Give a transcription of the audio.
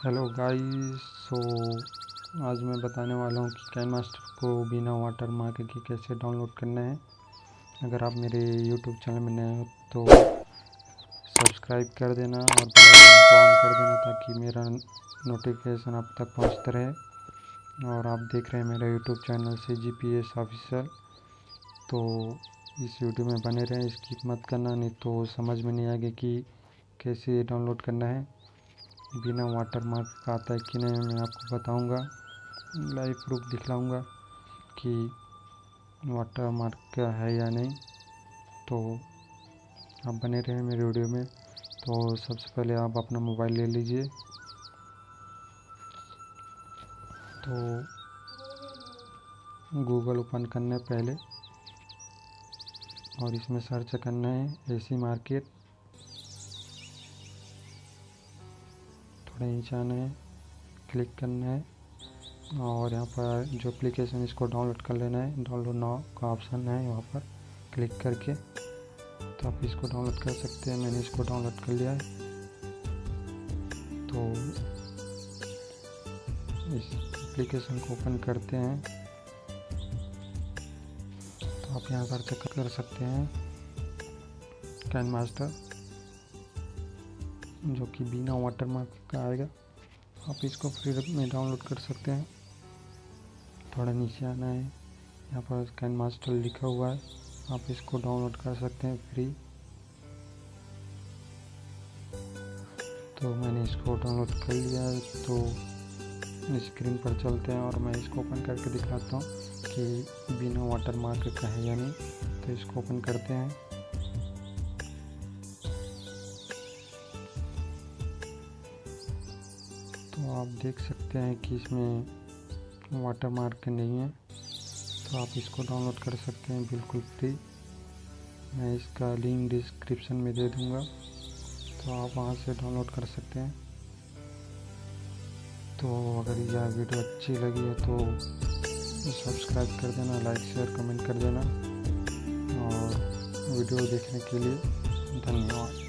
Hello guys. सो आज मैं बताने वाला हूँ कि काइनमास्टर को बिना वाटर मार्क के कैसे डाउनलोड करना है। अगर आप मेरे यूट्यूब चैनल में नए हो तो सब्सक्राइब कर देना और बेल आइकन को ऑन कर देना ताकि मेरा नोटिफिकेशन आप तक पहुँचता रहे। और आप देख रहे हैं मेरा यूट्यूब चैनल CGPS ऑफिशियल। तो इस वीडियो में बने रहें, स्किप मत करना, नहीं तो समझ में नहीं आएगा कि कैसे डाउनलोड करना है। बिना वाटर मार्क का आता है कि नहीं मैं आपको बताऊंगा, लाइव प्रूफ दिखलाऊंगा कि वाटर मार्क का है या नहीं। तो आप बने रहें मेरे वीडियो में। तो सबसे पहले आप अपना मोबाइल ले लीजिए। तो गूगल ओपन करना है पहले और इसमें सर्च करना है AC मार्केट। थोड़ा नीचे आना है, क्लिक करना है और यहाँ पर जो एप्लीकेशन इसको डाउनलोड कर लेना है। डाउनलोड नाउ का ऑप्शन है, वहाँ पर क्लिक करके तो आप इसको डाउनलोड कर सकते हैं। मैंने इसको डाउनलोड कर लिया है। तो इस एप्लीकेशन को ओपन करते हैं तो आप यहाँ पर चेक कर सकते हैं काइनमास्टर, जो कि बिना वाटर मार्क का आएगा। आप इसको फ्री में डाउनलोड कर सकते हैं। थोड़ा नीचे आना है, यहाँ पर काइनमास्टर लिखा हुआ है, आप इसको डाउनलोड कर सकते हैं फ्री। तो मैंने इसको डाउनलोड कर लिया है। तो स्क्रीन पर चलते हैं और मैं इसको ओपन करके दिखाता हूँ कि बिना वाटर मार्क का है या नहीं। तो इसको ओपन करते हैं। तो आप देख सकते हैं कि इसमें वाटर मार्क नहीं है। तो आप इसको डाउनलोड कर सकते हैं बिल्कुल फ्री। मैं इसका लिंक डिस्क्रिप्शन में दे दूँगा, तो आप वहाँ से डाउनलोड कर सकते हैं। तो अगर यह वीडियो अच्छी लगी है तो सब्सक्राइब कर देना, लाइक शेयर कमेंट कर देना। और वीडियो देखने के लिए धन्यवाद।